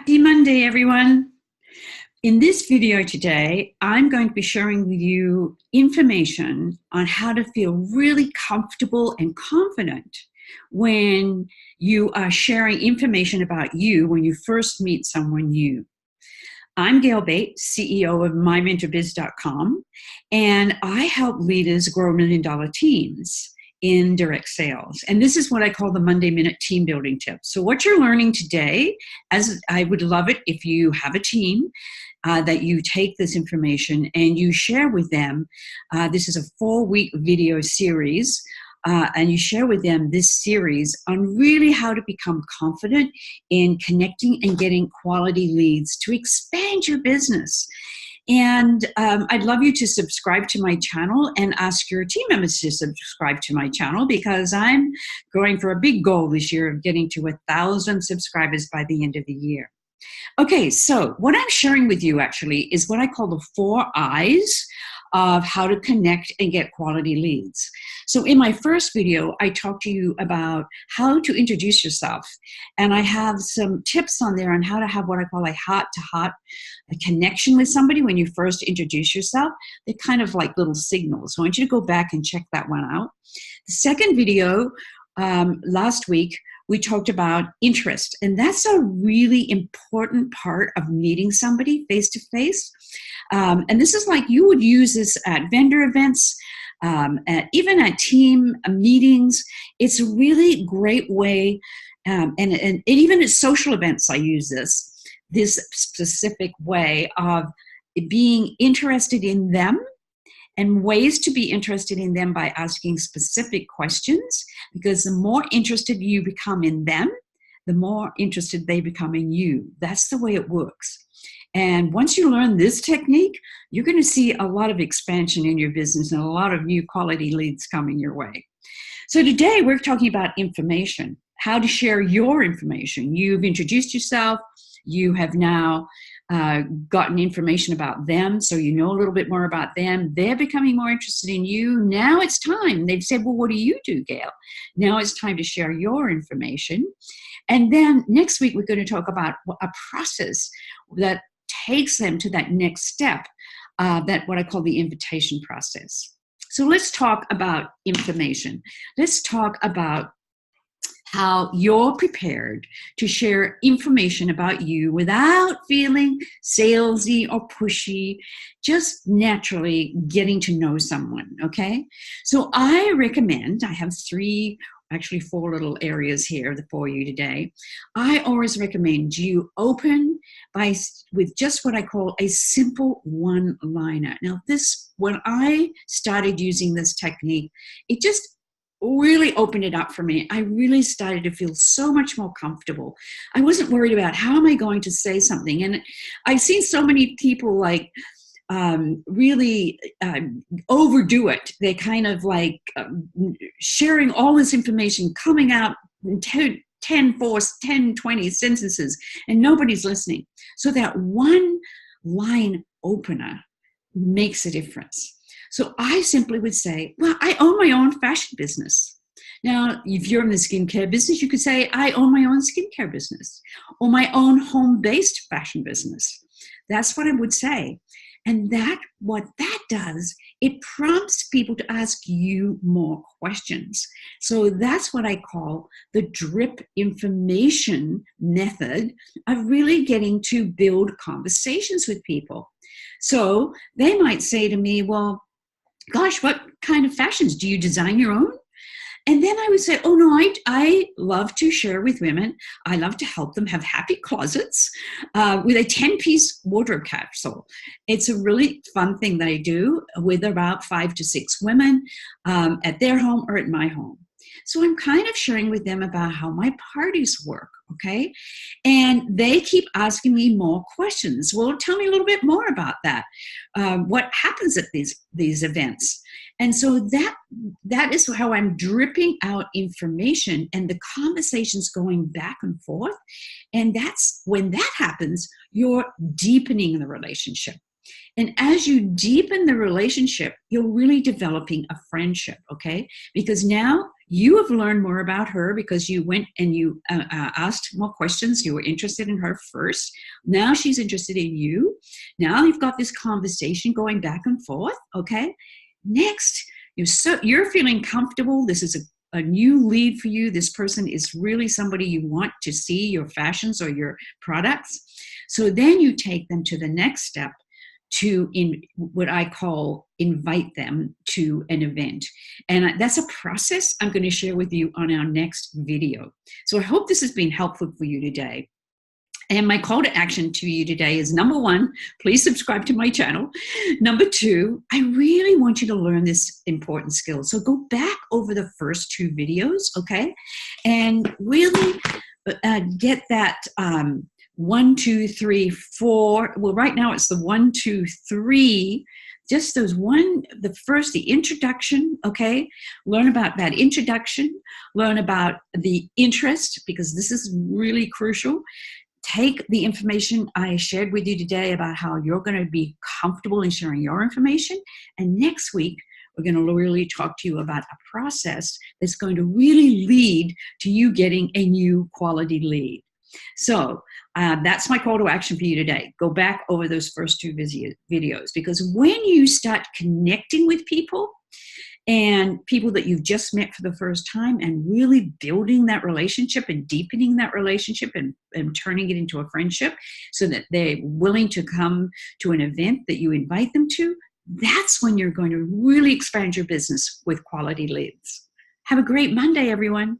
Happy Monday, everyone. In this video today, I'm going to be sharing with you information on how to feel really comfortable and confident when you are sharing information about you when you first meet someone new. I'm Gail Bates, CEO of MyMentorBiz.com, and I help leaders grow $1 million teams in direct sales. And this is what I call the Monday Minute Team Building Tip. So what you're learning today, as I would love it if you have a team, that you take this information and you share with them. This is a 4-week video series, and you share with them this series on really how to become confident in connecting and getting quality leads to expand your business. And I'd love you to subscribe to my channel and ask your team members to subscribe to my channel, because I'm going for a big goal this year of getting to 1,000 subscribers by the end of the year. Okay, so what I'm sharing with you actually is what I call the 4 I's of how to connect and get quality leads. So in my first video, I talked to you about how to introduce yourself. And I have some tips on there on how to have what I call a heart-to-heart connection with somebody when you first introduce yourself. They're kind of like little signals. So I want you to go back and check that one out. The second video, last week, we talked about interest, and that's a really important part of meeting somebody face-to-face. And this is like you would use this at vendor events, even at team meetings. It's a really great way, and even at social events I use this specific way of being interested in them, and ways to be interested in them by asking specific questions, because the more interested you become in them, the more interested they become in you. That's the way it works. And once you learn this technique, you're going to see a lot of expansion in your business and a lot of new quality leads coming your way. So today we're talking about information, how to share your information. You've introduced yourself. You have now gotten information about them, so you know a little bit more about them. They're becoming more interested in you. Now it's time. They've said, well, what do you do, Gail? Now it's time to share your information. And then next week, we're going to talk about a process that takes them to that next step, that what I call the invitation process. So let's talk about information. Let's talk about how you're prepared to share information about you without feeling salesy or pushy, just naturally getting to know someone, okay? So I recommend, I have 4 little areas here for you today. I always recommend you open with just what I call a simple one-liner. Now when I started using this technique, it just really opened it up for me. I really started to feel so much more comfortable. I wasn't worried about how am I going to say something. And I've seen so many people really overdo it. They kind of like sharing all this information coming out in 10, 20 sentences, and nobody's listening. So that one line opener makes a difference. So I simply would say, well, I own my own fashion business. Now, if you're in the skincare business, you could say, I own my own skincare business, or my own home-based fashion business. That's what I would say. And what that does, it prompts people to ask you more questions. So that's what I call the drip information method of really getting to build conversations with people. So they might say to me, well, gosh, what kind of fashions? Do you design your own? And then I would say, oh no, I love to share with women. I love to help them have happy closets with a 10-piece wardrobe capsule. It's a really fun thing that I do with about 5 to 6 women at their home or at my home. So I'm kind of sharing with them about how my parties work, okay? And they keep asking me more questions. Well, tell me a little bit more about that. What happens at these events? And so that is how I'm dripping out information, and the conversation's going back and forth. And that's when that happens, you're deepening the relationship. And as you deepen the relationship, you're really developing a friendship, okay? Because now You have learned more about her because you went and you asked more questions. You were interested in her first. Now she's interested in you. Now you've got this conversation going back and forth, okay? Next, you're feeling comfortable. This is a new lead for you. This person is really somebody you want to see your fashions or your products. So then you take them to the next step, to what I call invite them to an event. And that's a process I'm going to share with you on our next video. So I hope this has been helpful for you today. And my call to action to you today is, number one, please subscribe to my channel. Number two, I really want you to learn this important skill. So go back over the first two videos, okay? And really get that 1, 2, 3, 4. Well, right now it's the 1, 2, 3. Just the introduction, okay? Learn about that introduction. Learn about the interest, because this is really crucial. Take the information I shared with you today about how you're going to be comfortable in sharing your information. And next week, we're going to really talk to you about a process that's going to really lead to you getting a new quality lead. So that's my call to action for you today. Go back over those first two videos, because when you start connecting with people and people that you've just met for the first time and really building that relationship and deepening that relationship and turning it into a friendship so that they're willing to come to an event that you invite them to, that's when you're going to really expand your business with quality leads. Have a great Monday, everyone.